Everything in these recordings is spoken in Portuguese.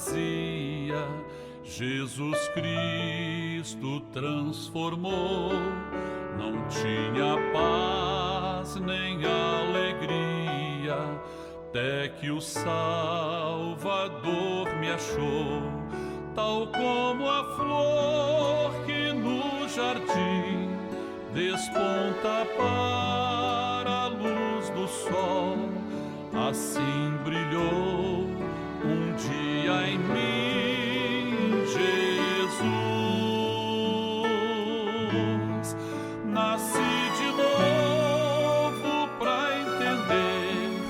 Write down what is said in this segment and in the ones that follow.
vazia, Jesus Cristo transformou. Não tinha paz nem alegria, até que o Salvador me achou. Tal como a flor que no jardim desponta para a luz do sol, assim brilhou um dia em mim Jesus. Nasci de novo para entender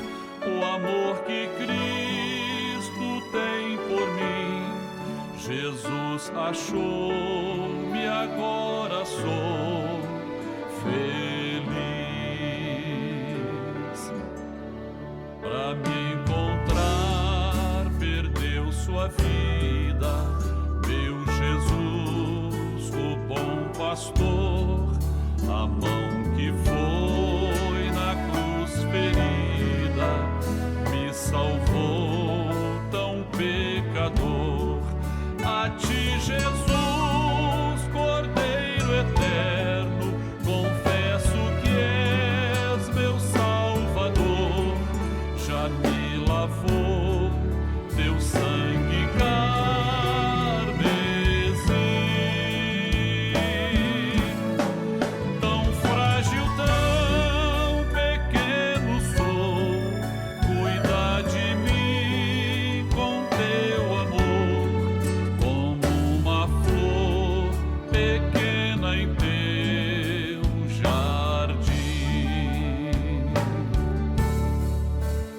o amor que Cristo tem por mim. Jesus achou-me, agora sou feliz. Para me encontrar, perdeu sua vida, meu Jesus, o bom pastor. A mão que foi na cruz ferida me salvou, tão pecador. A ti, Jesus, Cordeiro eterno, confesso que és meu Salvador. Já me lavou teu sangue carmesim. Tão frágil, tão pequeno sou, cuida de mim com teu amor, como uma flor pequena em teu jardim.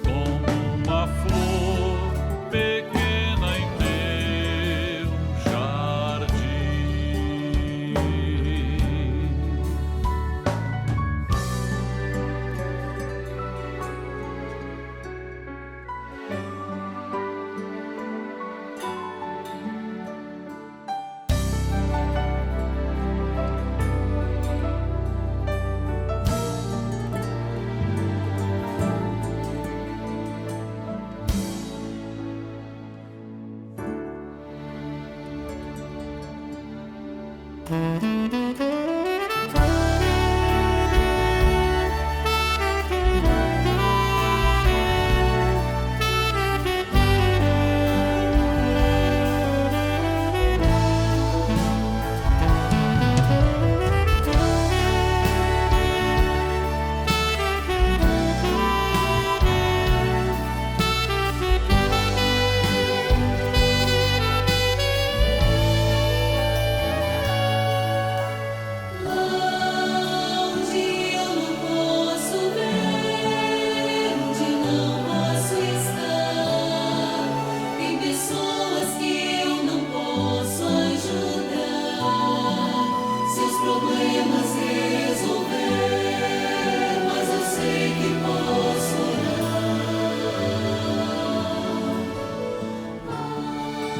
Como uma flor pequena em teu jardim.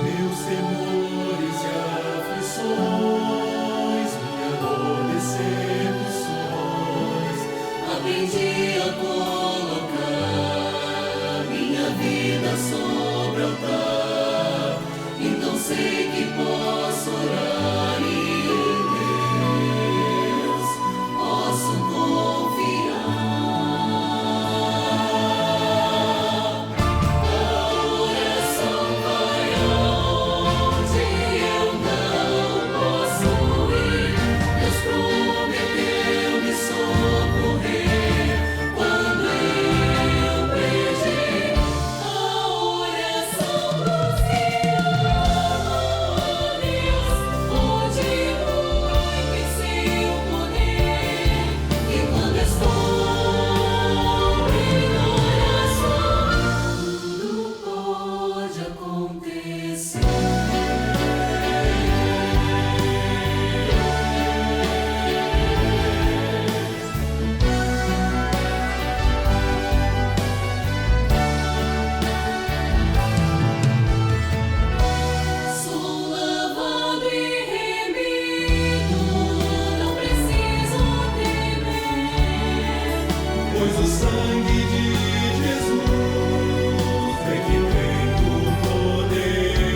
Meus temores e aflições, minha dor, decepções, aprendi a colocar minha vida sobre o altar. Então sei que posso orar e em Deus posso confiar. Pois o sangue de Jesus é que tem o poder.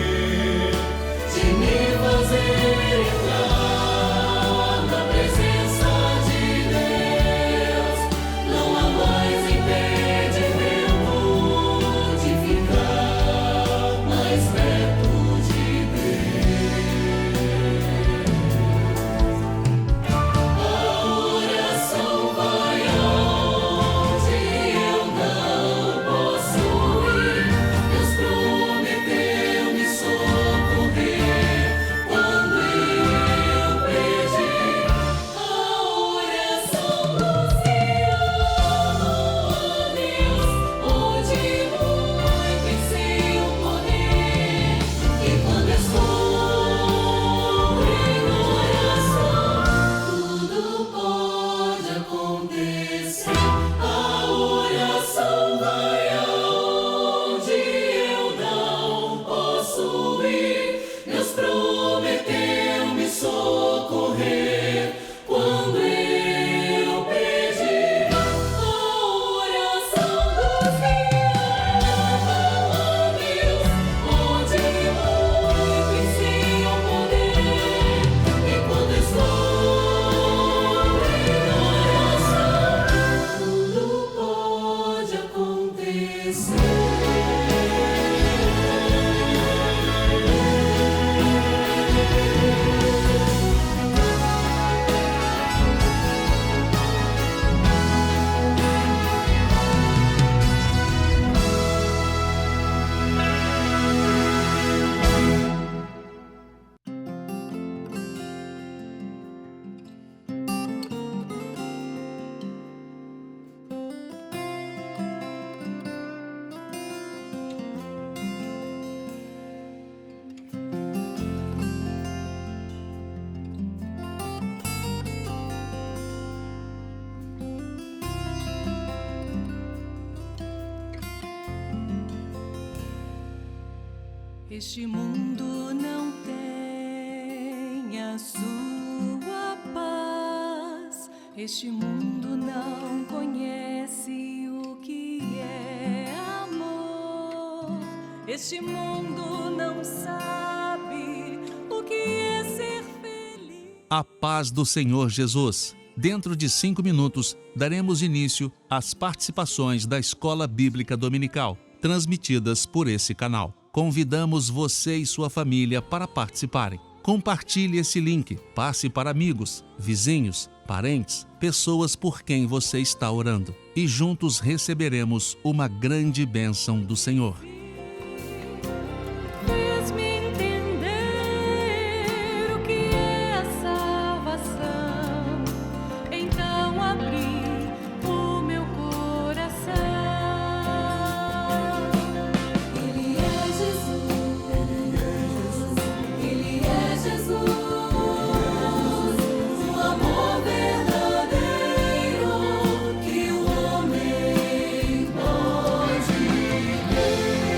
Este mundo não tem a sua paz. Este mundo não conhece o que é amor. Este mundo não sabe o que é ser feliz. A paz do Senhor Jesus. Dentro de 5 minutos, daremos início às participações da Escola Bíblica Dominical, transmitidas por esse canal. Convidamos você e sua família para participarem. Compartilhe esse link, passe para amigos, vizinhos, parentes, pessoas por quem você está orando. E juntos receberemos uma grande bênção do Senhor. Fez-me entender o que é a salvação. Então abri o meu coração. Ele é Jesus. Ele é Jesus. O amor verdadeiro que o homem pode ter.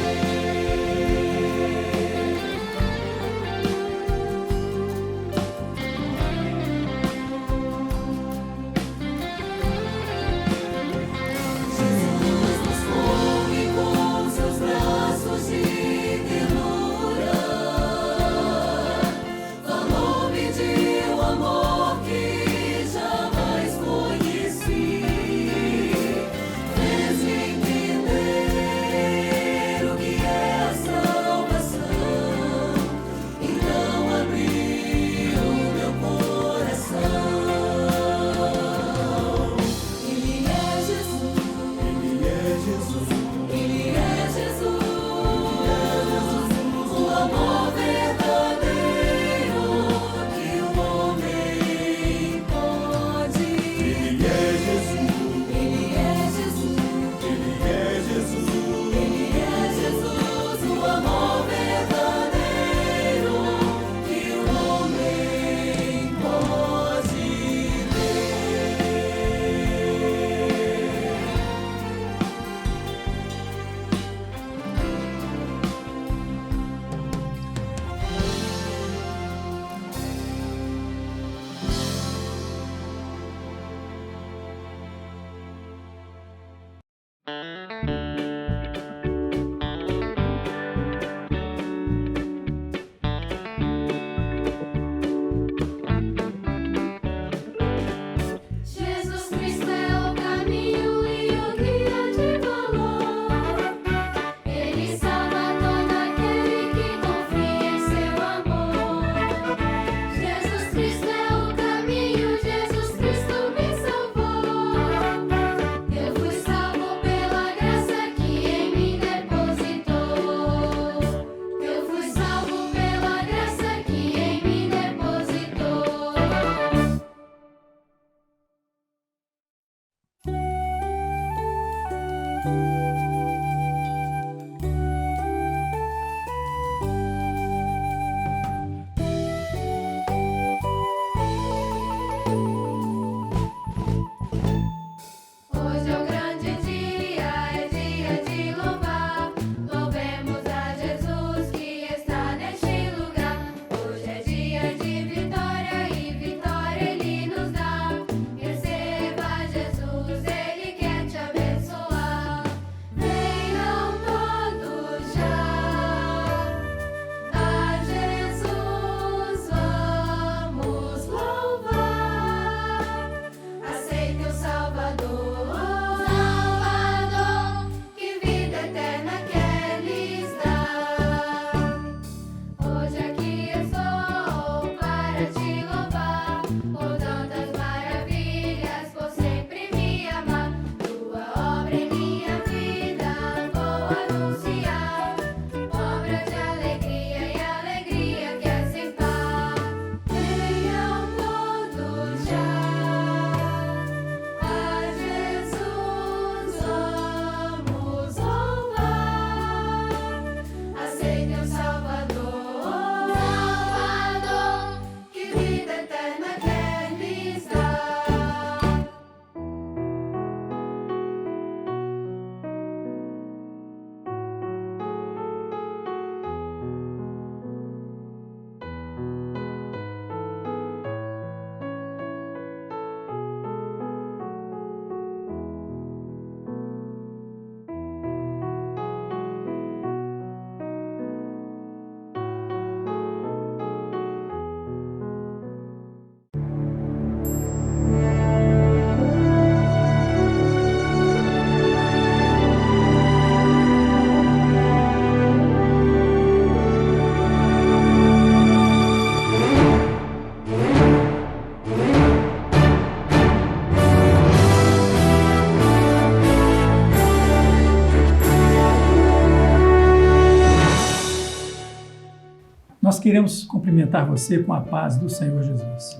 queremos cumprimentar você com a paz do Senhor Jesus.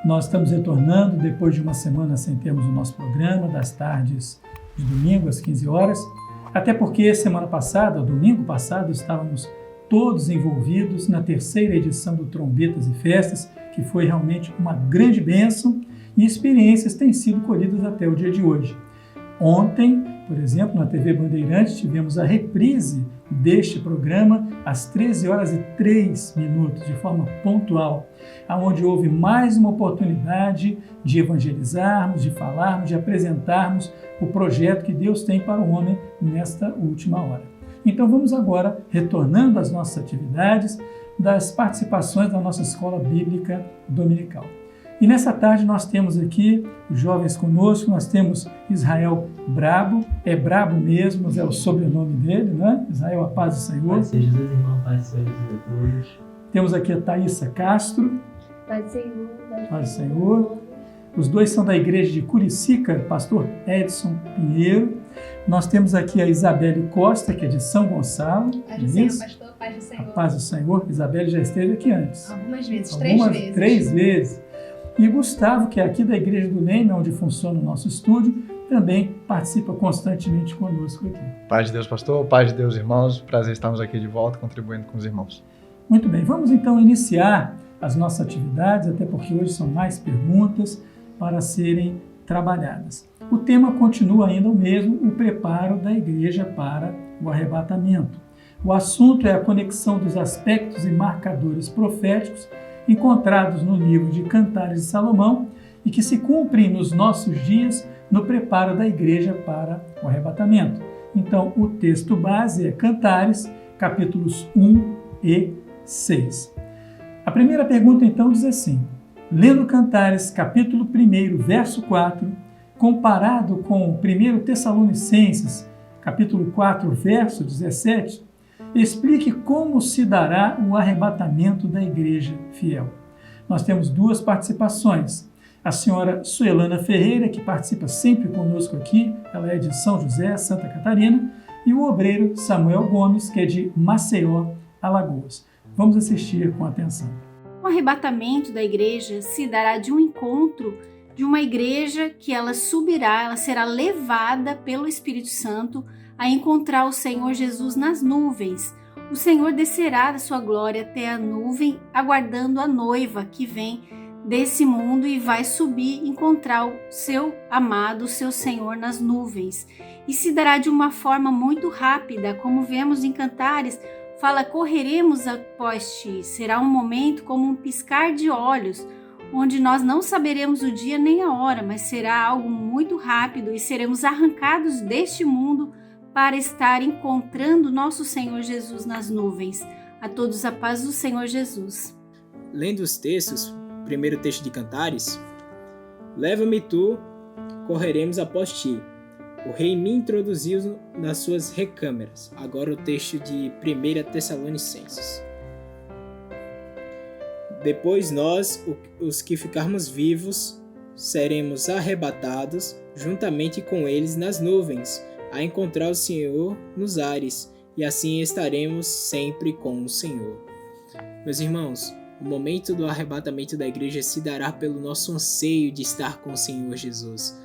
Nós estamos retornando depois de uma semana sem termos o nosso programa, das tardes de domingo às 15 horas, até porque semana passada, domingo passado, estávamos todos envolvidos na terceira edição do Trombetas e Festas, que foi realmente uma grande bênção e experiências têm sido colhidas até o dia de hoje. Ontem, por exemplo, na TV Bandeirantes, tivemos a reprise deste programa às 13 horas e 3 minutos, de forma pontual, onde houve mais uma oportunidade de evangelizarmos, de falarmos, de apresentarmos o projeto que Deus tem para o homem nesta última hora. Então vamos agora, retornando às nossas atividades, das participações da nossa Escola Bíblica Dominical. E nessa tarde nós temos aqui os jovens conosco, nós temos Israel Brabo, é Brabo mesmo, mas é o sobrenome dele, né? Israel, a paz do Senhor. Paz seja Jesus, irmão, paz do Senhor a todos. Temos aqui a Thaísa Castro, Paz do Senhor. paz do Senhor. Os dois são da igreja de Curicica, pastor Edson Pinheiro. Nós temos aqui a Isabelle Costa, que é de São Gonçalo. Paz do Senhor, pastor, paz do Senhor. A paz do Senhor. Isabelle já esteve aqui antes. Algumas vezes, Três vezes. E Gustavo, que é aqui da Igreja do Leme, onde funciona o nosso estúdio, também participa constantemente conosco aqui. Paz de Deus, pastor. Paz de Deus, irmãos. Prazer estarmos aqui de volta, contribuindo com os irmãos. Muito bem, vamos então iniciar as nossas atividades, até porque hoje são mais perguntas para serem trabalhadas. O tema continua ainda o mesmo, o preparo da igreja para o arrebatamento. O assunto é a conexão dos aspectos e marcadores proféticos encontrados no livro de Cantares de Salomão e que se cumprem nos nossos dias no preparo da igreja para o arrebatamento. Então, o texto base é Cantares, capítulos 1 e 6. A primeira pergunta, então, diz assim: lendo Cantares, capítulo 1, verso 4, comparado com 1 Tessalonicenses, capítulo 4, verso 17, explique como se dará o arrebatamento da igreja fiel. Nós temos duas participações. A senhora Suelana Ferreira, que participa sempre conosco aqui, ela é de São José, Santa Catarina, e o obreiro Samuel Gomes, que é de Maceió, Alagoas. Vamos assistir com atenção. O arrebatamento da igreja se dará de um encontro de uma igreja que ela subirá, ela será levada pelo Espírito Santo a encontrar o Senhor Jesus nas nuvens. O Senhor descerá da sua glória até a nuvem, aguardando a noiva que vem desse mundo e vai subir, encontrar o seu amado, o seu Senhor nas nuvens. E se dará de uma forma muito rápida, como vemos em Cantares, fala: correremos após ti. Será um momento como um piscar de olhos, onde nós não saberemos o dia nem a hora, mas será algo muito rápido e seremos arrancados deste mundo para estar encontrando nosso Senhor Jesus nas nuvens. A todos a paz do Senhor Jesus. Lendo os textos, primeiro texto de Cantares: leva-me tu, correremos após ti. O rei me introduziu nas suas recâmeras. Agora o texto de 1 Tessalonicenses. Depois nós, os que ficarmos vivos, seremos arrebatados juntamente com eles nas nuvens, a encontrar o Senhor nos ares, e assim estaremos sempre com o Senhor. Meus irmãos, o momento do arrebatamento da igreja se dará pelo nosso anseio de estar com o Senhor Jesus.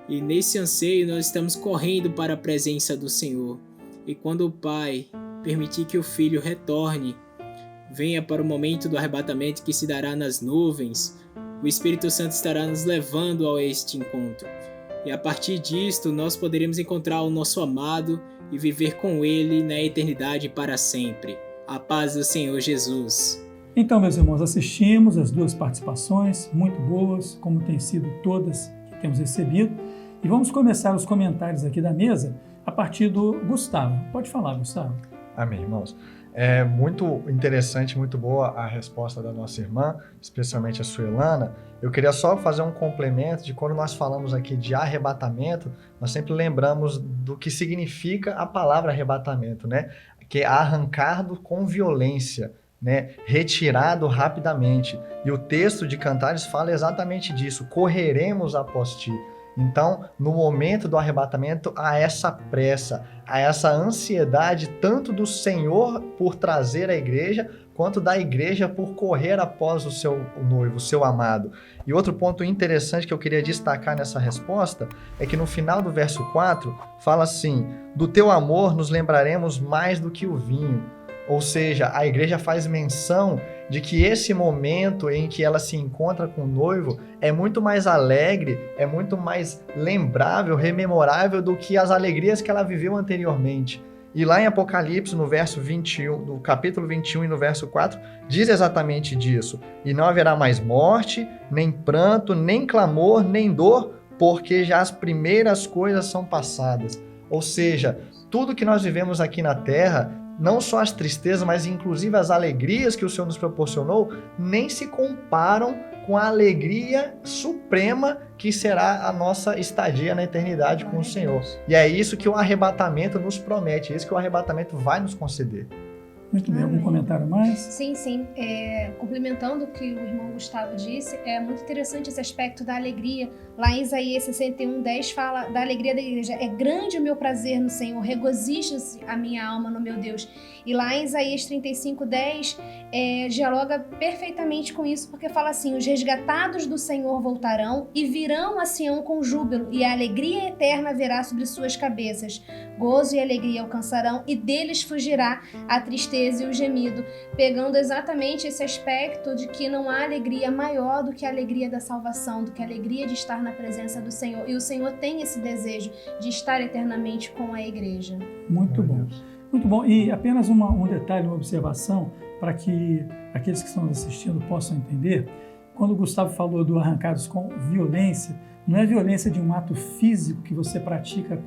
E nesse anseio nós estamos correndo para a presença do Senhor. E quando o Pai permitir que o Filho retorne, venha para o momento do arrebatamento que se dará nas nuvens, o Espírito Santo estará nos levando a este encontro. E a partir disto, nós poderemos encontrar o nosso amado e viver com Ele na eternidade para sempre. A paz do Senhor Jesus. Então, meus irmãos, assistimos as duas participações, muito boas, como têm sido todas que temos recebido. E vamos começar os comentários aqui da mesa a partir do Gustavo. Pode falar, Gustavo. Amém, irmãos. É muito interessante, muito boa a resposta da nossa irmã, especialmente a Suelana. Eu queria só fazer um complemento de quando nós falamos aqui de arrebatamento, nós sempre lembramos do que significa a palavra arrebatamento, né? Que é arrancado com violência, né? Retirado rapidamente. E o texto de Cantares fala exatamente disso: correremos após ti. Então, no momento do arrebatamento, há essa pressa, há essa ansiedade tanto do Senhor por trazer a igreja, quanto da igreja por correr após o seu noivo, o seu amado. E outro ponto interessante que eu queria destacar nessa resposta é que no final do verso 4 fala assim: do teu amor nos lembraremos mais do que o vinho. Ou seja, a igreja faz menção de que esse momento em que ela se encontra com o noivo é muito mais alegre, é muito mais lembrável, rememorável do que as alegrias que ela viveu anteriormente. E lá em Apocalipse, no verso 21, no capítulo 21 e no verso 4, diz exatamente disso. E não haverá mais morte, nem pranto, nem clamor, nem dor, porque já as primeiras coisas são passadas. Ou seja, tudo que nós vivemos aqui na terra, não só as tristezas, mas inclusive as alegrias que o Senhor nos proporcionou, nem se comparam com a alegria suprema que será a nossa estadia na eternidade com o Senhor. E é isso que o arrebatamento nos promete, é isso que o arrebatamento vai nos conceder. Muito bem, algum comentário mais? Sim. Complementando o que o irmão Gustavo disse, é muito interessante esse aspecto da alegria. Lá em Isaías 61:10 fala da alegria da igreja. É grande o meu prazer no Senhor, regozija-se a minha alma no meu Deus. E lá em Isaías 35:10 dialoga perfeitamente com isso, porque fala assim: os resgatados do Senhor voltarão e virão a Sião com júbilo, e a alegria eterna virá sobre suas cabeças. Gozo e alegria alcançarão, e deles fugirá a tristeza e o gemido, pegando exatamente esse aspecto de que não há alegria maior do que a alegria da salvação, do que a alegria de estar na presença do Senhor. E o Senhor tem esse desejo de estar eternamente com a igreja. Muito bom. Muito bom. E apenas um detalhe, uma observação, para que aqueles que estão assistindo possam entender. Quando o Gustavo falou do arrancados com violência, não é violência de um ato físico que você pratica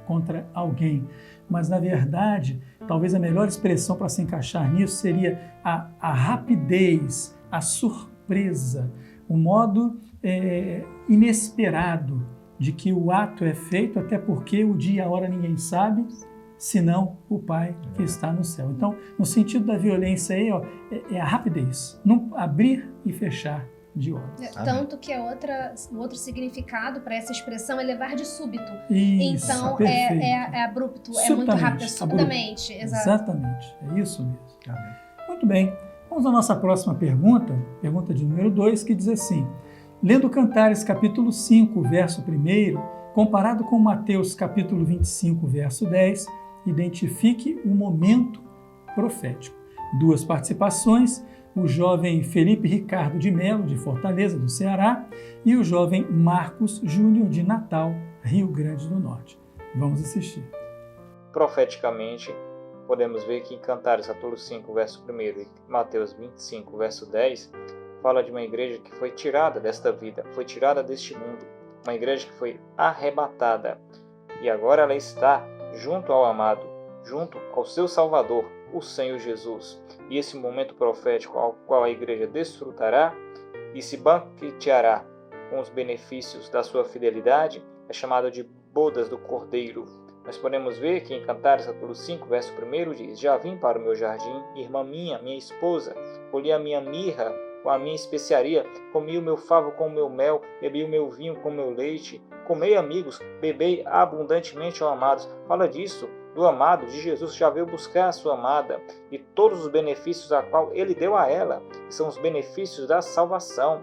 contra alguém, mas, na verdade, talvez a melhor expressão para se encaixar nisso seria a rapidez, a surpresa, o modo inesperado de que o ato é feito, até porque o dia e a hora ninguém sabe, senão o Pai que está no céu. Então, no sentido da violência aí, é a rapidez, não abrir e fechar de olhos. Tanto que o outro significado para essa expressão é levar de súbito. Isso, então perfeito. É abrupto, é muito rápido, subitamente. Exatamente, é isso mesmo. Amém. Muito bem, vamos à nossa próxima pergunta de número 2, que diz assim: lendo Cantares capítulo 5, verso 1, comparado com Mateus capítulo 25, verso 10, identifique o momento profético. 2 participações: o jovem Felipe Ricardo de Melo, de Fortaleza, do Ceará, e o jovem Marcos Júnior, de Natal, Rio Grande do Norte. Vamos assistir. Profeticamente, podemos ver que em Cantares capítulo 5, verso 1 e Mateus 25, verso 10, fala de uma igreja que foi tirada desta vida, foi tirada deste mundo, uma igreja que foi arrebatada, e agora ela está junto ao amado, junto ao seu Salvador, o Senhor Jesus. E esse momento profético ao qual a igreja desfrutará e se banqueteará com os benefícios da sua fidelidade é chamado de bodas do Cordeiro. Nós podemos ver que em Cantares capítulo 5, verso 1 diz: já vim para o meu jardim, irmã minha esposa, colhi a minha mirra com a minha especiaria, comi o meu favo com o meu mel, bebi o meu vinho com o meu leite, comei amigos, bebei abundantemente, ó amados. Fala disso, do amado, de Jesus, que já veio buscar a sua amada e todos os benefícios a qual ele deu a ela, que são os benefícios da salvação.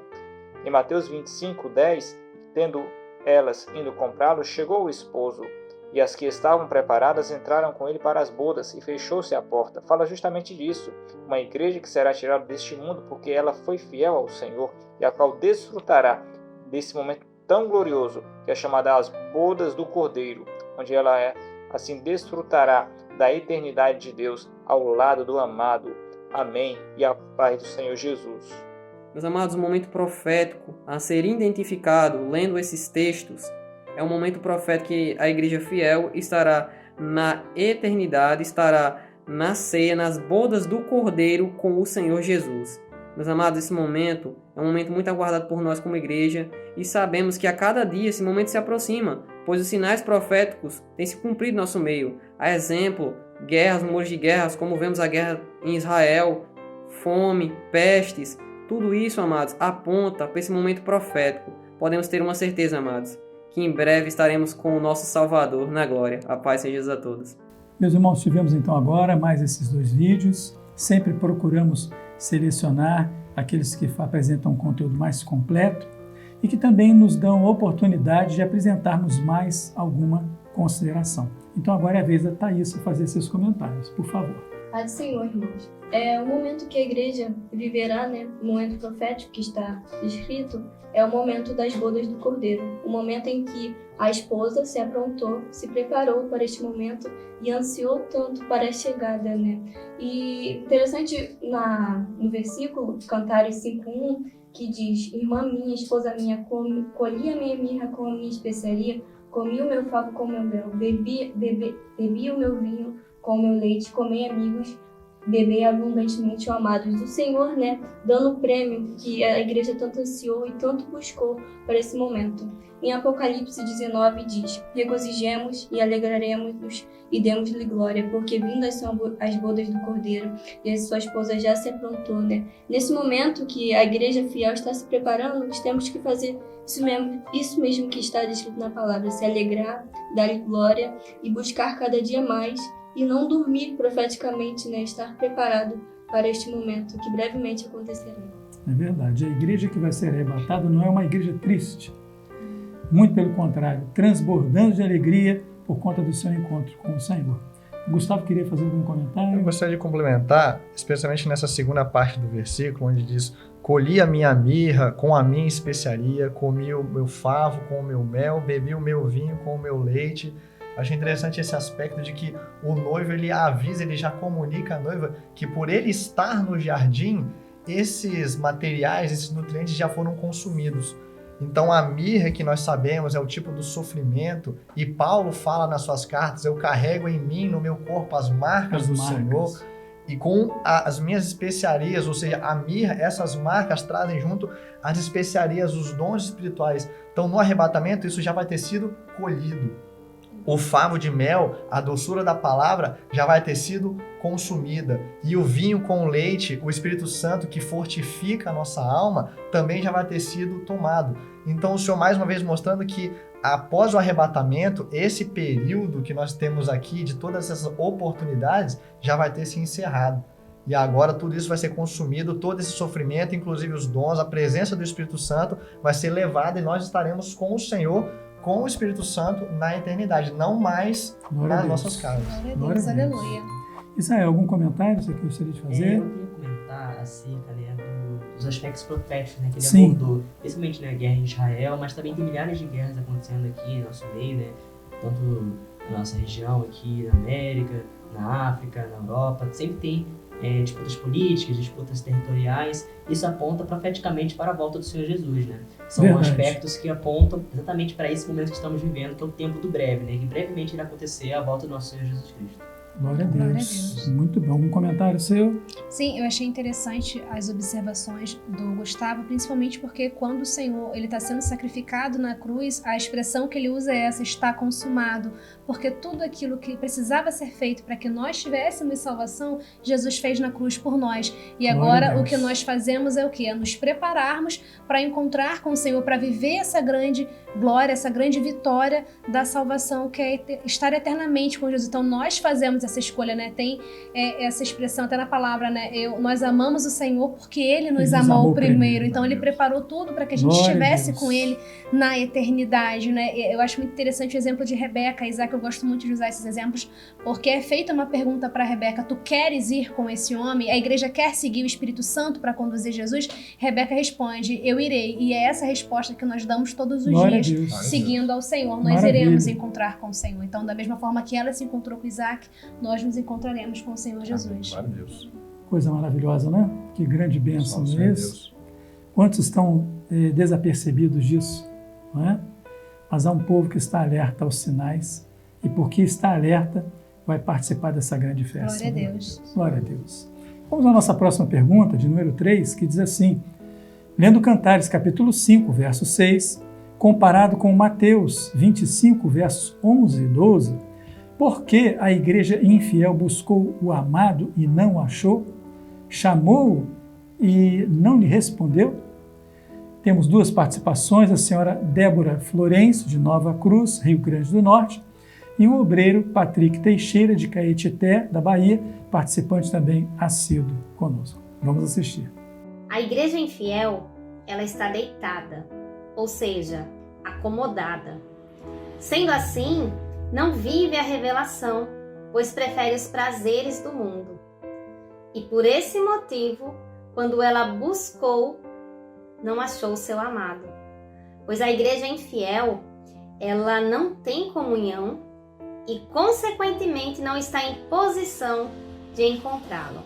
Em Mateus 25, 10, tendo elas indo comprá-lo, chegou o esposo, e as que estavam preparadas entraram com ele para as bodas, e fechou-se a porta. Fala justamente disso, uma igreja que será tirada deste mundo porque ela foi fiel ao Senhor, e a qual desfrutará desse momento tão glorioso, que é chamada as bodas do Cordeiro, onde ela assim desfrutará da eternidade de Deus ao lado do amado. Amém. E a paz do Senhor Jesus. Meus amados, o momento profético a ser identificado lendo esses textos é um momento profético que a igreja fiel estará na eternidade, estará na ceia, nas bodas do Cordeiro com o Senhor Jesus. Meus amados, esse momento é um momento muito aguardado por nós como igreja, e sabemos que a cada dia esse momento se aproxima, pois os sinais proféticos têm se cumprido no nosso meio. A exemplo, guerras, rumores de guerras, como vemos a guerra em Israel, fome, pestes, tudo isso, amados, aponta para esse momento profético. Podemos ter uma certeza, amados, que em breve estaremos com o nosso Salvador na glória. A paz seja Jesus a todos. Meus irmãos, tivemos então agora mais esses 2 vídeos sempre procuramos selecionar aqueles que apresentam um conteúdo mais completo e que também nos dão oportunidade de apresentarmos mais alguma consideração. Então agora é a vez da Thaís fazer seus comentários, por favor. Paz do Senhor, irmãos. É o momento que a igreja viverá, né? O momento profético que está escrito é o momento das bodas do Cordeiro. O momento em que a esposa se aprontou, se preparou para este momento e ansiou tanto para a chegada, né? E interessante no versículo, Cantares 5:1, que diz: Irmã minha, esposa minha, colhi a minha mirra com a minha especiaria, comi o meu favo com o meu mel, bebi o meu vinho com o meu leite, comei amigos, bebei abundantemente o amados do Senhor, né? Dando o prêmio que a igreja tanto ansiou e tanto buscou para esse momento. Em Apocalipse 19 diz: regozijemos e alegraremos-nos e demos-lhe glória, porque vindas são as bodas do Cordeiro e a sua esposa já se aprontou, né? Nesse momento que a igreja fiel está se preparando, nós temos que fazer isso mesmo que está descrito na palavra: se alegrar, dar-lhe glória e buscar cada dia mais e não dormir profeticamente, né? Estar preparado para este momento que brevemente acontecerá. É verdade, a igreja que vai ser arrebatada não é uma igreja triste. Muito pelo contrário, transbordando de alegria por conta do seu encontro com o Senhor. Gustavo queria fazer algum comentário? Eu gostaria de complementar, especialmente nessa segunda parte do versículo, onde diz: colhi a minha mirra com a minha especiaria, comi o meu favo com o meu mel, bebi o meu vinho com o meu leite. Achei interessante esse aspecto de que o noivo, ele avisa, ele já comunica à noiva que por ele estar no jardim, esses materiais, esses nutrientes já foram consumidos. Então a mirra, que nós sabemos, é o tipo do sofrimento, e Paulo fala nas suas cartas: eu carrego em mim, no meu corpo, as marcas do Senhor, e com as minhas especiarias, ou seja, a mirra, essas marcas trazem junto as especiarias, os dons espirituais. Então no arrebatamento isso já vai ter sido colhido. O favo de mel, a doçura da palavra, já vai ter sido consumida. E o vinho com leite, o Espírito Santo que fortifica a nossa alma, também já vai ter sido tomado. Então o Senhor mais uma vez mostrando que após o arrebatamento, esse período que nós temos aqui, de todas essas oportunidades, já vai ter se encerrado. E agora tudo isso vai ser consumido, todo esse sofrimento, inclusive os dons, a presença do Espírito Santo vai ser levada e nós estaremos com o Senhor, com o Espírito Santo na eternidade, não mais nas nossas casas. Glória a Deus, aleluia. Israel, algum comentário que você gostaria de fazer? Eu queria comentar acerca, né, dos aspectos proféticos, né, que ele Sim. abordou, principalmente, né, a guerra em Israel, mas também tem milhares de guerras acontecendo aqui no nosso meio, né, tanto na nossa região aqui, na América, na África, na Europa, sempre tem disputas políticas, disputas territoriais. Isso aponta profeticamente para a volta do Senhor Jesus, né? São Verdade. aspectos que apontam exatamente para esse momento que estamos vivendo, que é o tempo do breve, né? Que brevemente irá acontecer a volta do nosso Senhor Jesus Cristo. Glória a Deus. Glória a Deus. Muito bom. Um comentário seu? Sim, eu achei interessante as observações do Gustavo, principalmente porque quando o Senhor ele está sendo sacrificado na cruz, a expressão que ele usa é essa: está consumado, porque tudo aquilo que precisava ser feito para que nós tivéssemos salvação, Jesus fez na cruz por nós. E agora o que nós fazemos é o quê? É nos prepararmos para encontrar com o Senhor, para viver essa grande glória, essa grande vitória da salvação, que é estar eternamente com Jesus. Então nós fazemos essa escolha, né? Tem essa expressão até na palavra, né? Nós amamos o Senhor porque Ele nos amou primeiro. Então Ele preparou tudo para que a gente estivesse com Ele na eternidade, né? Eu acho muito interessante o exemplo de Rebeca e Isaac. Eu gosto muito de usar esses exemplos porque é feita uma pergunta para Rebeca: tu queres ir com esse homem? A igreja quer seguir o Espírito Santo para conduzir Jesus? Rebeca responde: eu irei. E é essa resposta que nós damos todos os dias, seguindo ao Senhor. Nós iremos encontrar com o Senhor. Então, da mesma forma que ela se encontrou com Isaac, nós nos encontraremos com o Senhor Jesus. Coisa maravilhosa, né? Que grande bênção é isso. Quantos estão desapercebidos disso? Não é? Mas há um povo que está alerta aos sinais e porque está alerta vai participar dessa grande festa. Glória a Deus. Glória a Deus. Vamos à nossa próxima pergunta, de número 3, que diz assim: lendo Cantares capítulo 5, verso 6, comparado com Mateus 25, versos 11 e 12, por que a igreja infiel buscou o amado e não o achou? Chamou-o e não lhe respondeu? Temos duas participações, a senhora Débora Florencio, de Nova Cruz, Rio Grande do Norte, e o obreiro Patrick Teixeira, de Caetité, da Bahia, participante também assíduo conosco. Vamos assistir. A igreja infiel, ela está deitada, ou seja, acomodada. Sendo assim, não vive a revelação, pois prefere os prazeres do mundo. E por esse motivo, quando ela buscou, não achou o seu amado. Pois a igreja infiel, ela não tem comunhão e, consequentemente, não está em posição de encontrá-lo.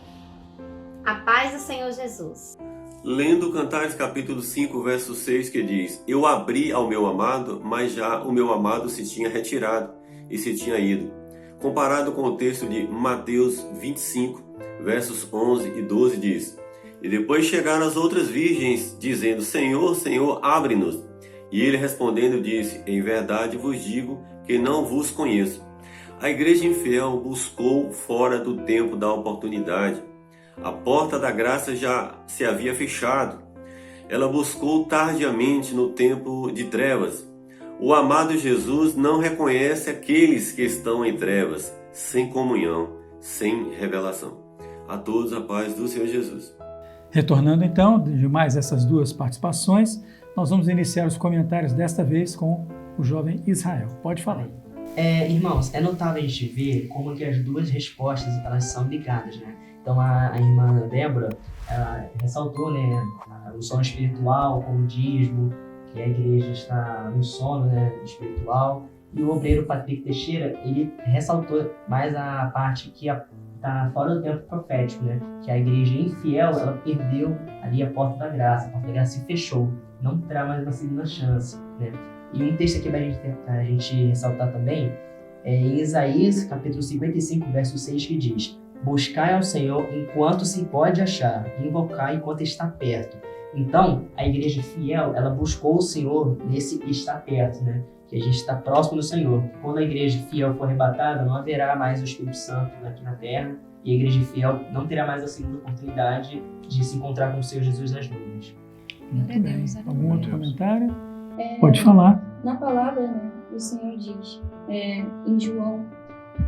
A paz do Senhor Jesus. Lendo Cantares capítulo 5, verso 6, que diz: Eu abri ao meu amado, mas já o meu amado se tinha retirado e se tinha ido. Comparado com o texto de Mateus 25, versos 11 e 12, diz: E depois chegaram as outras virgens, dizendo: Senhor, Senhor, abre-nos. E ele respondendo disse: Em verdade vos digo que não vos conheço. A igreja infiel buscou fora do tempo da oportunidade. A porta da graça já se havia fechado. Ela buscou tardiamente no tempo de trevas. O amado Jesus não reconhece aqueles que estão em trevas, sem comunhão, sem revelação. A todos a paz do Senhor Jesus. Retornando então de mais essas duas participações, nós vamos iniciar os comentários desta vez com o jovem Israel. Pode falar. Irmãos, é notável a gente ver como que as duas respostas elas são ligadas, né? Então a irmã Débora, ela ressaltou, né, o sono espiritual, o comodismo, que a igreja está no sono, né, espiritual. E o obreiro Patrick Teixeira, ele ressaltou mais a parte que está fora do tempo profético, né? Que a igreja infiel, ela perdeu ali a porta da graça, a porta da graça se fechou, não terá mais uma segunda chance, né? E um texto aqui para a gente ressaltar também é em Isaías, capítulo 55, verso 6, que diz: Buscai ao Senhor enquanto se pode achar, invocai enquanto está perto. Então, a igreja fiel, ela buscou o Senhor nesse estar perto, né? Que a gente está próximo do Senhor. Quando a igreja fiel for arrebatada, não haverá mais o Espírito Santo aqui na terra, e a igreja fiel não terá mais a segunda oportunidade de se encontrar com o Senhor Jesus nas nuvens. Muito bem. Algum outro comentário? Pode falar. Na palavra, né, o Senhor diz, em João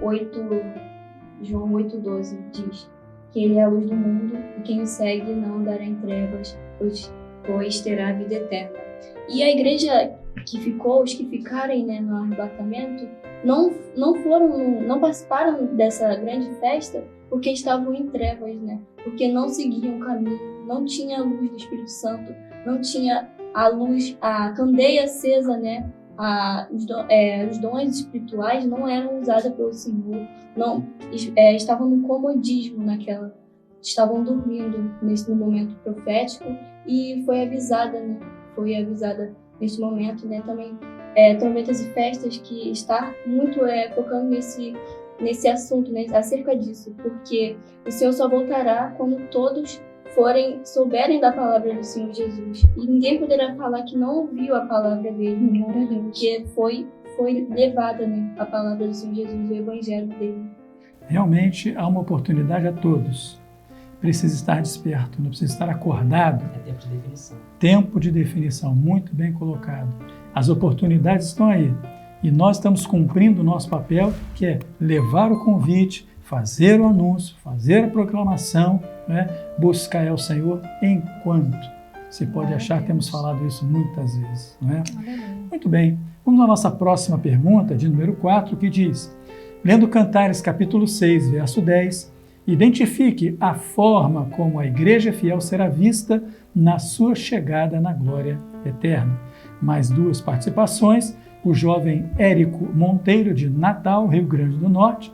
8:12, diz que Ele é a luz do mundo e quem o segue não andará em trevas, pois terá a vida eterna. E a igreja que ficou, os que ficarem, né, no arrebatamento, não participaram dessa grande festa porque estavam em trevas, né? Porque não seguiam o caminho, não tinha a luz do Espírito Santo, não tinha a luz, a candeia acesa, né? Os dons espirituais não eram usados pelo Senhor, estavam no comodismo estavam dormindo no momento profético, e foi avisada, né? Foi avisada nesse momento, né? Também trombetas e festas, que está muito focando nesse assunto, né? Acerca disso, porque o Senhor só voltará quando todos souberem da palavra do Senhor Jesus, e ninguém poderá falar que não ouviu a palavra dele, porque foi levada, né, a palavra do Senhor Jesus, o evangelho dele. Realmente há uma oportunidade a todos. Precisa estar desperto, não precisa estar acordado. É tempo de definição. Tempo de definição, muito bem colocado. As oportunidades estão aí e nós estamos cumprindo o nosso papel, que é levar o convite, fazer o anúncio, fazer a proclamação, né? Buscar ao Senhor enquanto se pode achar. Temos falado isso muitas vezes, não é? Muito bem, vamos à nossa próxima pergunta, de número 4, que diz: lendo Cantares capítulo 6, verso 10, identifique a forma como a igreja fiel será vista na sua chegada na glória eterna. Mais duas participações, o jovem Érico Monteiro, de Natal, Rio Grande do Norte,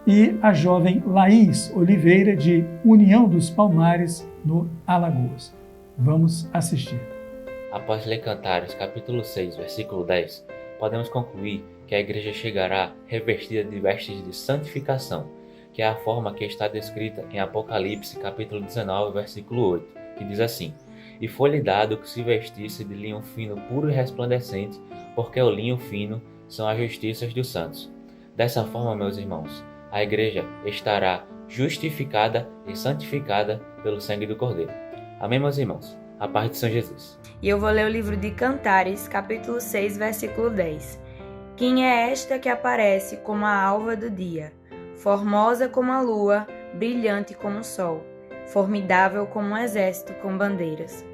e a jovem Laís Oliveira, de União dos Palmares, no Alagoas. Vamos assistir. Após ler Cantares, capítulo 6, versículo 10, podemos concluir que a igreja chegará revestida de vestes de santificação, que é a forma que está descrita em Apocalipse, capítulo 19, versículo 8, que diz assim: E foi-lhe dado que se vestisse de linho fino, puro e resplandecente, porque o linho fino são as justiças dos santos. Dessa forma, meus irmãos, a igreja estará justificada e santificada pelo sangue do Cordeiro. Amém, meus irmãos? A paz de São Jesus. E eu vou ler o livro de Cantares, capítulo 6, versículo 10. Quem é esta que aparece como a alva do dia, formosa como a lua, brilhante como o sol, formidável como um exército com bandeiras?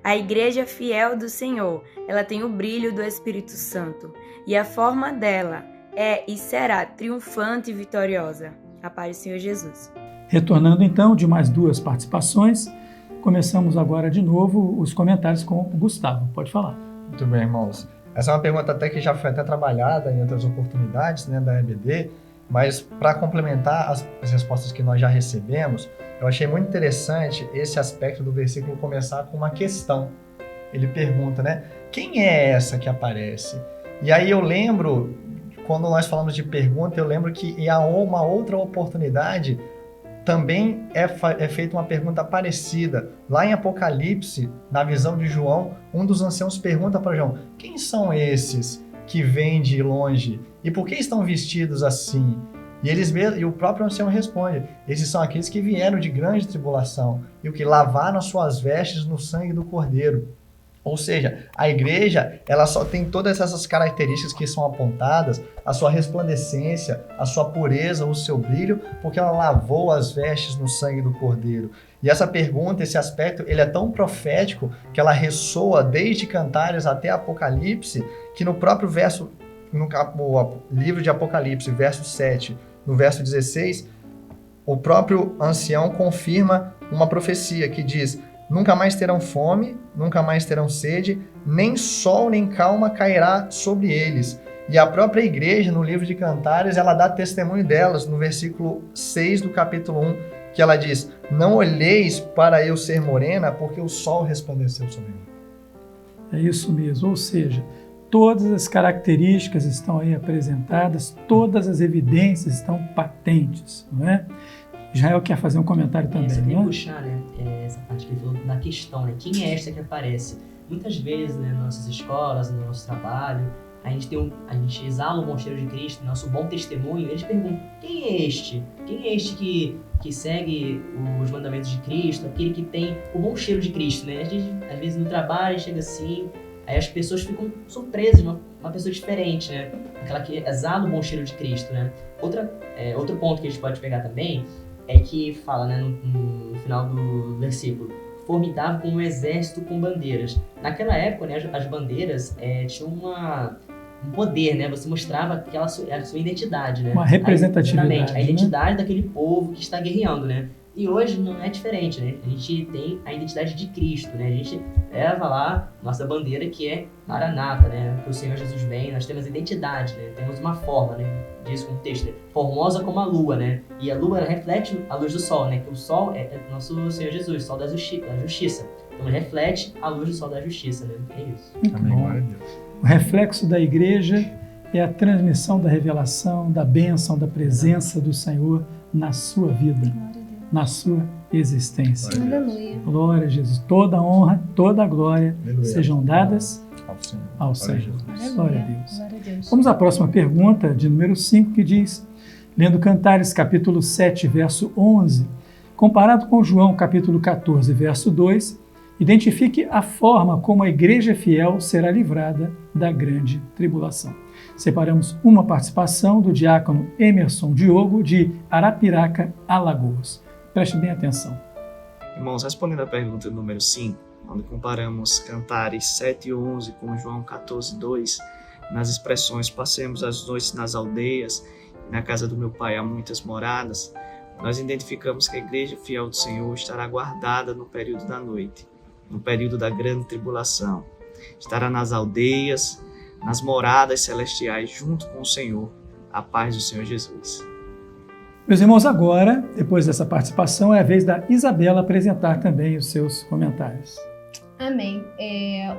A igreja fiel do Senhor, ela tem o brilho do Espírito Santo, e a forma dela é e será triunfante e vitoriosa. A paz do Senhor Jesus. Retornando então de mais 2 participações, começamos agora de novo os comentários com o Gustavo. Pode falar. Muito bem, irmãos. Essa é uma pergunta até que já foi até trabalhada em outras oportunidades, né, da EBD, mas para complementar as respostas que nós já recebemos, eu achei muito interessante esse aspecto do versículo começar com uma questão. Ele pergunta, né, quem é essa que aparece? E aí eu lembro, quando nós falamos de pergunta, eu lembro que em uma outra oportunidade também é feita uma pergunta parecida. Lá em Apocalipse, na visão de João, um dos anciãos pergunta para João, quem são esses que vêm de longe? E por que estão vestidos assim? E o próprio ancião responde, esses são aqueles que vieram de grande tribulação e o que lavaram as suas vestes no sangue do Cordeiro. Ou seja, a igreja, ela só tem todas essas características que são apontadas, a sua resplandecência, a sua pureza, o seu brilho, porque ela lavou as vestes no sangue do Cordeiro. E essa pergunta, esse aspecto, ele é tão profético que ela ressoa desde Cantares até Apocalipse, que no próprio verso, no livro de Apocalipse, verso 7, no verso 16, o próprio ancião confirma uma profecia que diz: nunca mais terão fome, nunca mais terão sede, nem sol nem calma cairá sobre eles. E a própria igreja, no livro de Cantares, ela dá testemunho delas, no versículo 6 do capítulo 1, que ela diz: não olheis para eu ser morena, porque o sol resplandeceu sobre mim. É isso mesmo, ou seja, todas as características estão aí apresentadas, todas as evidências estão patentes, não é? Israel quer fazer um comentário também, Você tem né? que puxar, né, essa parte que ele falou da questão, né? Quem é esta que aparece? Muitas vezes, né, nas nossas escolas, no nosso trabalho, a gente exala o bom cheiro de Cristo, nosso bom testemunho. Eles perguntam, quem é este? Quem é este que segue os mandamentos de Cristo? Aquele que tem o bom cheiro de Cristo, né? A gente, às vezes no trabalho chega assim, aí as pessoas ficam surpresas, uma pessoa diferente, né? Aquela que exala o bom cheiro de Cristo, né? Outro ponto que a gente pode pegar também é que fala, né, no final do versículo, formidável como um exército com bandeiras. Naquela época, né, as bandeiras tinham um poder, né? Você mostrava a sua identidade, né? Uma representatividade, a identidade daquele povo que está guerreando, né? E hoje não é diferente, né? A gente tem a identidade de Cristo, né? A gente leva lá nossa bandeira que é Maranata, né? Que o Senhor Jesus vem, nós temos identidade, né? Temos uma forma, né? Diz com o texto, né? Formosa como a lua, né? E a lua ela reflete a luz do sol, né? Que o sol é nosso Senhor Jesus, sol da justiça. Então ele reflete a luz do sol da justiça, né? É isso. Amém. Glória a Deus. O reflexo da igreja é a transmissão da revelação, da bênção, da presença do Senhor na sua vida, na sua existência. Aleluia. Glória a Jesus. Toda a honra, toda a glória sejam dadas ao Senhor. Glória a Deus. Glória a Deus. Vamos à próxima pergunta, de número 5, que diz, lendo Cantares, capítulo 7, verso 11, comparado com João, capítulo 14, verso 2, identifique a forma como a igreja fiel será livrada da grande tribulação. Separamos uma participação do diácono Emerson Diogo, de Arapiraca, Alagoas. Preste bem atenção. Irmãos, respondendo à pergunta número 5, quando comparamos Cantares 7:11 com João 14:2, nas expressões passemos as noites nas aldeias e na casa do meu pai há muitas moradas, nós identificamos que a igreja fiel do Senhor estará guardada no período da noite, no período da grande tribulação. Estará nas aldeias, nas moradas celestiais, junto com o Senhor, a paz do Senhor Jesus. Meus irmãos, agora, depois dessa participação, é a vez da Isabela apresentar também os seus comentários. Amém.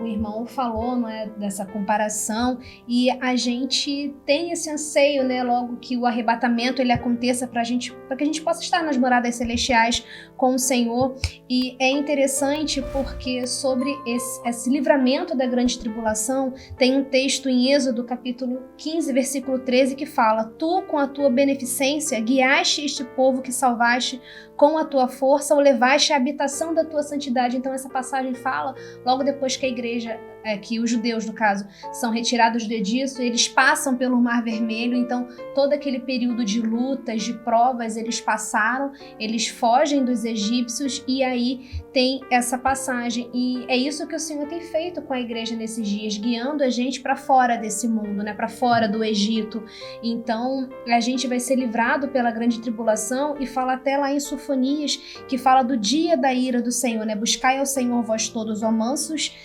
O irmão falou, não é, dessa comparação, e a gente tem esse anseio, né, logo que o arrebatamento ele aconteça para que a gente possa estar nas moradas celestiais com o Senhor. E é interessante porque sobre esse livramento da grande tribulação tem um texto em Êxodo capítulo 15, versículo 13, que fala: tu com a tua beneficência guiaste este povo que salvaste, com a tua força o levaste à habitação da tua santidade. Então essa passagem fala logo depois que a igreja que os judeus, no caso, são retirados do Egito, eles passam pelo Mar Vermelho, então todo aquele período de lutas, de provas, eles passaram, eles fogem dos egípcios e aí tem essa passagem. E é isso que o Senhor tem feito com a igreja nesses dias, guiando a gente para fora desse mundo, né, para fora do Egito. Então a gente vai ser livrado pela grande tribulação, e fala até lá em Sofonias, que fala do dia da ira do Senhor, né? Buscai ao Senhor vós todos, ó mansos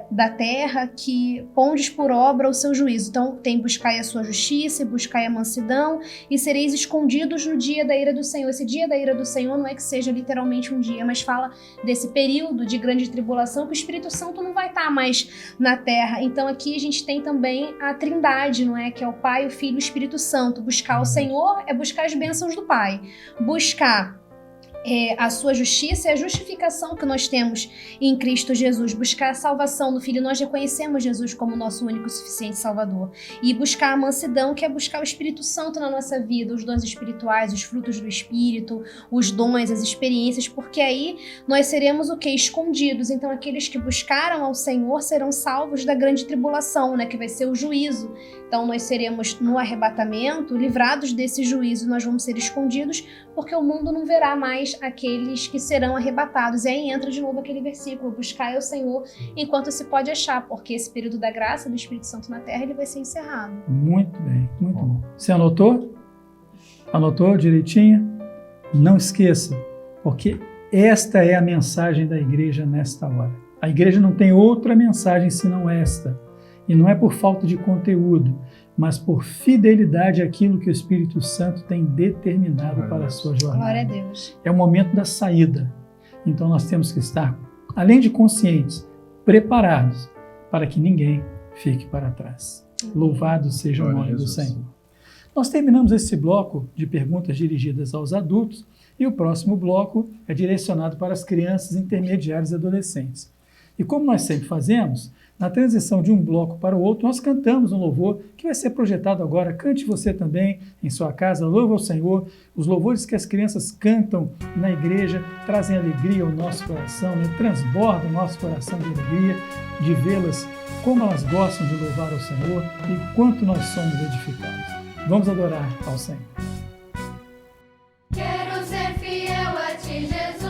da terra, que pondes por obra o seu juízo. Então tem buscai a sua justiça e buscai a mansidão, e sereis escondidos no dia da ira do Senhor. Esse dia da ira do Senhor não é que seja literalmente um dia, mas fala desse período de grande tribulação que o Espírito Santo não vai estar mais na terra. Então aqui a gente tem também a Trindade, não é? Que é o Pai, o Filho e o Espírito Santo. Buscar o Senhor é buscar as bênçãos do Pai. Buscar a sua justiça é a justificação que nós temos em Cristo Jesus. Buscar a salvação do Filho, nós reconhecemos Jesus como nosso único e suficiente Salvador. E buscar a mansidão, que é buscar o Espírito Santo na nossa vida, os dons espirituais, os frutos do Espírito, os dons, as experiências, porque aí nós seremos o quê? Escondidos. Então aqueles que buscaram ao Senhor serão salvos da grande tribulação, né? Que vai ser o juízo. Então nós seremos no arrebatamento, livrados desse juízo, nós vamos ser escondidos, porque o mundo não verá mais aqueles que serão arrebatados. E aí entra de novo aquele versículo, buscai ao Senhor enquanto se pode achar, porque esse período da graça do Espírito Santo na terra, ele vai ser encerrado. Muito bem, muito bom. Você anotou? Anotou direitinho? Não esqueça, porque esta é a mensagem da igreja nesta hora. A igreja não tem outra mensagem senão esta. E não é por falta de conteúdo, mas por fidelidade àquilo que o Espírito Santo tem determinado para a sua jornada. Glória a Deus. É o momento da saída. Então nós temos que estar, além de conscientes, preparados para que ninguém fique para trás. Louvado seja o nome do Senhor. Nós terminamos esse bloco de perguntas dirigidas aos adultos e o próximo bloco é direcionado para as crianças, intermediárias e adolescentes. E como nós sempre fazemos, na transição de um bloco para o outro, nós cantamos um louvor que vai ser projetado agora. Cante você também em sua casa, louva ao Senhor. Os louvores que as crianças cantam na igreja trazem alegria ao nosso coração, né? Transbordam o nosso coração de alegria, de vê-las como elas gostam de louvar ao Senhor e quanto nós somos edificados. Vamos adorar ao Senhor. Quero ser fiel a ti, Jesus.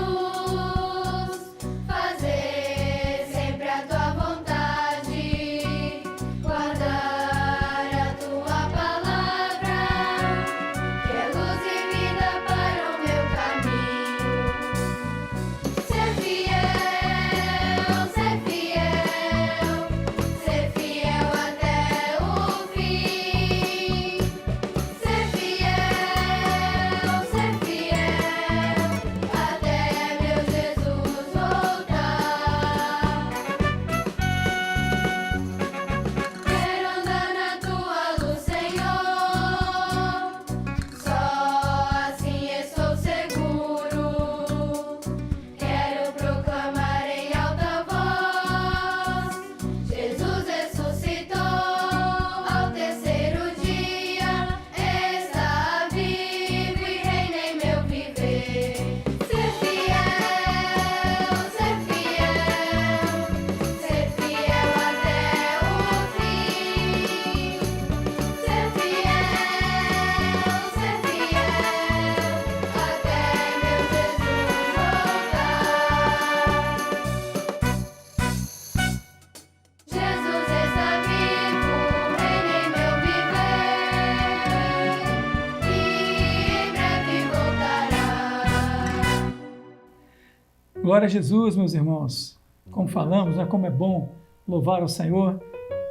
Glória a Jesus, meus irmãos. Como falamos, né, como é bom louvar ao Senhor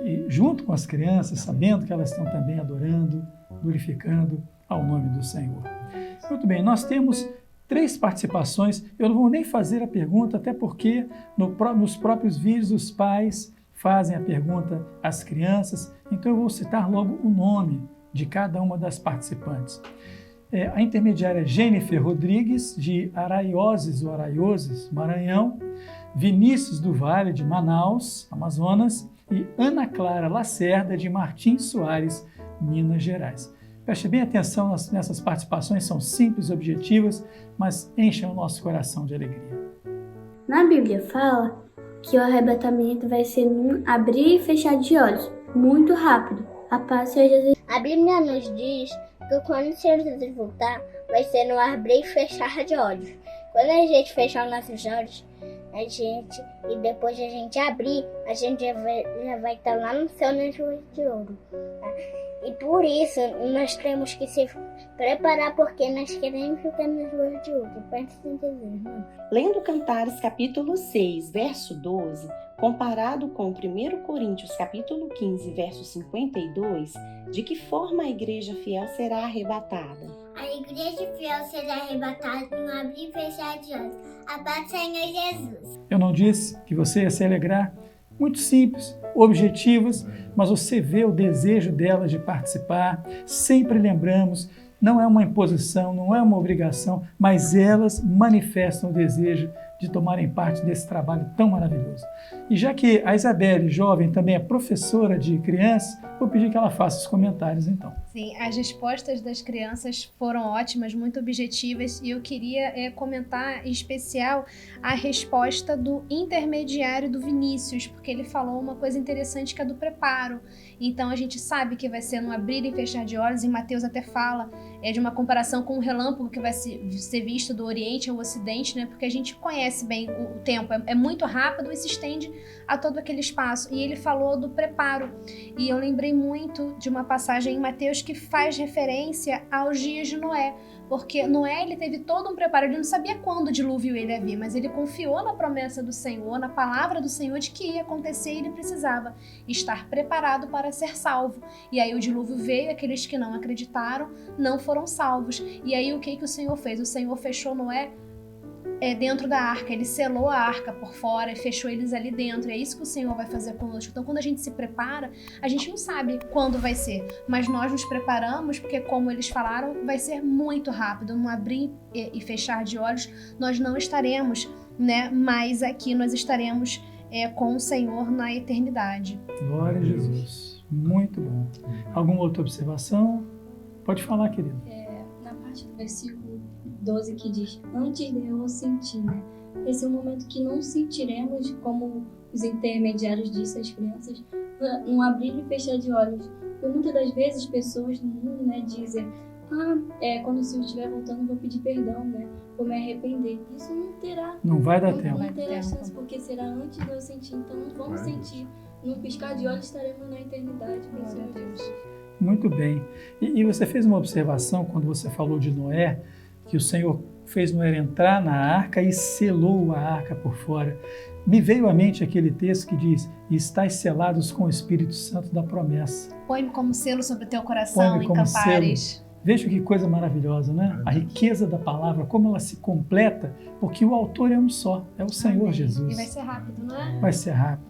e junto com as crianças, sabendo que elas estão também adorando, glorificando ao nome do Senhor. Muito bem, nós temos 3 participações. Eu não vou nem fazer a pergunta, até porque nos próprios vídeos os pais fazem a pergunta às crianças, então eu vou citar logo o nome de cada uma das participantes. A intermediária Jennifer Rodrigues, de Araioses ou Araioses, Maranhão, Vinícius do Vale, de Manaus, Amazonas, e Ana Clara Lacerda, de Martins Soares, Minas Gerais. Preste bem atenção nessas participações, são simples, objetivas, mas enchem o nosso coração de alegria. Na Bíblia fala que o arrebatamento vai ser num abrir e fechar de olhos, muito rápido. A paz seja Jesus. A Bíblia nos diz que quando o Senhor Jesus voltar, vai ser no abrir e fechar de olhos. Quando a gente fechar os nossos olhos, e depois a gente abrir, a gente já vai estar lá no céu nas ruas de ouro. Tá? E por isso nós temos que se preparar, porque nós queremos ficar nas ruas de ouro. Presta atenção. Lendo Cantares capítulo 6, verso 12, comparado com 1 Coríntios capítulo 15, verso 52, de que forma a igreja fiel será arrebatada? A igreja fiel será arrebatada no abrir e fechar de olhos. A paz do Senhor Jesus. Eu não disse que você ia se alegrar? Muito simples, objetivas, mas você vê o desejo delas de participar. Sempre lembramos, não é uma imposição, não é uma obrigação, mas elas manifestam o desejo de tomarem parte desse trabalho tão maravilhoso. E já que a Isabelle, jovem, também é professora de crianças, vou pedir que ela faça os comentários então. Sim, as respostas das crianças foram ótimas, muito objetivas, e eu queria comentar em especial a resposta do intermediário do Vinícius, porque ele falou uma coisa interessante que é do preparo. Então a gente sabe que vai ser no abrir e fechar de olhos, e Mateus até fala de uma comparação com o relâmpago que vai ser visto do Oriente ao Ocidente, né? Porque a gente conhece bem o tempo, é muito rápido e se estende a todo aquele espaço. E ele falou do preparo, e eu lembrei muito de uma passagem em Mateus que faz referência aos dias de Noé, porque Noé ele teve todo um preparo, ele não sabia quando o dilúvio ele ia vir, mas ele confiou na promessa do Senhor, na palavra do Senhor de que ia acontecer, e ele precisava estar preparado para ser salvo. E aí o dilúvio veio, aqueles que não acreditaram não foram salvos. E aí o que o Senhor fez? O Senhor fechou Noé dentro da arca, ele selou a arca por fora e fechou eles ali dentro. É isso que o Senhor vai fazer conosco. Então, quando a gente se prepara, a gente não sabe quando vai ser, mas nós nos preparamos, porque, como eles falaram, vai ser muito rápido. No abrir e fechar de olhos, nós não estaremos, mais aqui, nós estaremos com o Senhor na eternidade. Glória a Jesus. Muito bom. Alguma outra observação? Pode falar, querido. Na parte do versículo 12 que diz, antes de eu sentir, né? Esse é um momento que não sentiremos, como os intermediários disse às crianças, um abrir e fechar de olhos. Porque muitas das vezes pessoas no mundo, dizem, quando o Senhor estiver voltando eu vou pedir perdão, vou me arrepender. Isso não terá. Não vai dar tempo. Não terá chance, porque será antes de eu sentir. Então vamos sentir. Num piscar de olhos estaremos na eternidade com o Senhor Deus. Muito bem. E você fez uma observação quando você falou de Noé, que o Senhor fez Noé entrar na arca e selou a arca por fora. Me veio à mente aquele texto que diz, e estáis selados com o Espírito Santo da promessa. Põe-me como selo sobre o teu coração em Cantares. Veja que coisa maravilhosa, né? A riqueza da palavra, como ela se completa, porque o autor é um só, é o Senhor Jesus. E vai ser rápido, não é? Vai ser rápido.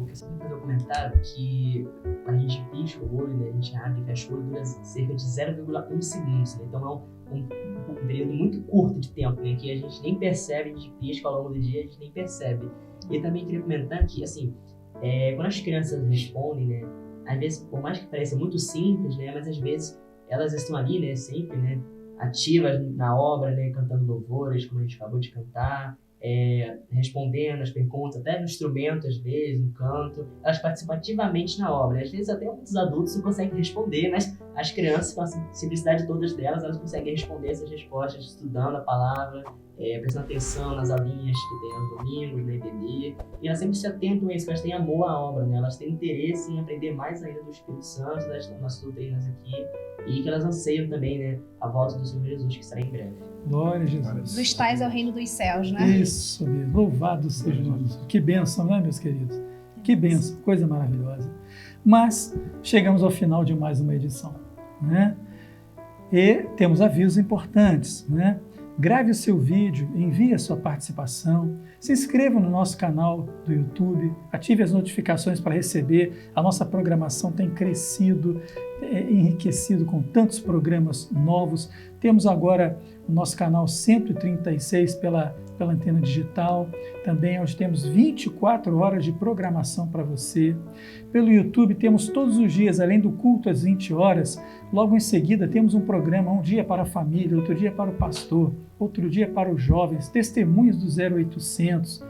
Eu sempre fazer um comentário que quando a gente pisca o olho, a gente abre e fecha o olho, dura cerca de 0,1 segundos. Então é um período muito curto de tempo, que a gente nem percebe, a gente pisca ao longo do dia, a gente nem percebe. E também queria comentar que, quando as crianças respondem, às vezes, por mais que pareça muito simples, mas às vezes elas estão ali, sempre, ativas na obra, cantando louvores, como a gente acabou de cantar, respondendo as perguntas, até no instrumento, às vezes, no canto. Elas participam ativamente na obra. Às vezes até muitos adultos não conseguem responder, mas as crianças, com a simplicidade todas delas, elas conseguem responder essas respostas, estudando a palavra, prestando atenção nas aulinhas que tem aos domingos, na EBD. E elas sempre se atentam a isso, elas têm amor à obra, elas têm interesse em aprender mais ainda do Espírito Santo, das nossas doutrinas aqui, e que elas anseiam também, a volta do Senhor Jesus, que será em breve. Glória a Jesus. Dos tais ao reino dos céus, né? Isso mesmo. Louvado seja Jesus. Que bênção, né, meus queridos? Que bênção, coisa maravilhosa. Mas chegamos ao final de mais uma edição, E temos avisos importantes, Grave o seu vídeo, envie a sua participação, se inscreva no nosso canal do YouTube, ative as notificações para receber. A nossa programação tem crescido, enriquecido com tantos programas novos. Temos agora o nosso canal 136 pela antena digital. Também hoje temos 24 horas de programação para você. Pelo YouTube temos todos os dias, além do culto às 20 horas, logo em seguida temos um programa, um dia para a família, outro dia para o pastor, outro dia para os jovens, testemunhos do 0800.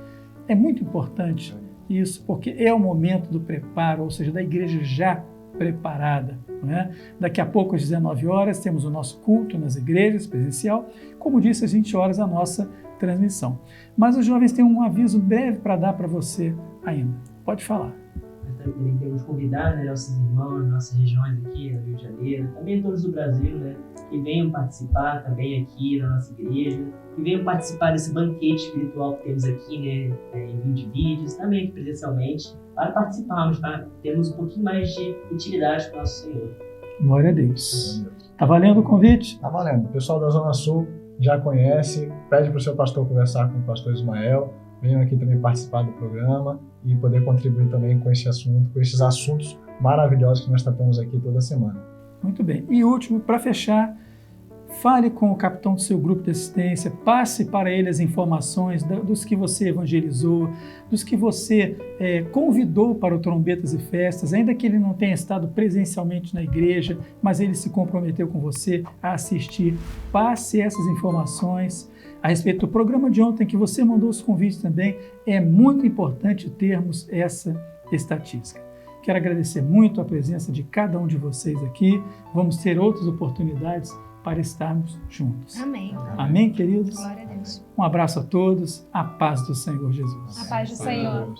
É muito importante isso, porque é o momento do preparo, ou seja, da igreja já preparada. Não é? Daqui a pouco, às 19 horas, temos o nosso culto nas igrejas, presencial. Como disse, às 20 horas, a nossa transmissão. Mas os jovens têm um aviso breve para dar para você ainda. Pode falar. Nós também temos convidado, né, nossos irmãos, nossas regiões aqui no Rio de Janeiro, também todos do Brasil, né, que venham participar também aqui na nossa igreja, que venham participar desse banquete espiritual que temos aqui, né, em vídeo de vídeos, também aqui presencialmente, para participarmos, para termos um pouquinho mais de intimidade com o nosso Senhor. Glória a Deus. Tá valendo o convite? Tá valendo. O pessoal da Zona Sul já conhece, pede para o seu pastor conversar com o pastor Ismael, venham aqui também participar do programa e poder contribuir também com esse assunto, com esses assuntos maravilhosos que nós tratamos aqui toda semana. Muito bem. E último, para fechar, fale com o capitão do seu grupo de assistência, passe para ele as informações dos que você evangelizou, dos que você convidou para o Trombetas e Festas, ainda que ele não tenha estado presencialmente na igreja, mas ele se comprometeu com você a assistir. Passe essas informações a respeito do programa de ontem, que você mandou os convites também. É muito importante termos essa estatística. Quero agradecer muito a presença de cada um de vocês aqui. Vamos ter outras oportunidades para estarmos juntos. Amém. Amém, queridos? Glória a Deus. Um abraço a todos. A paz do Senhor Jesus. A paz do Senhor.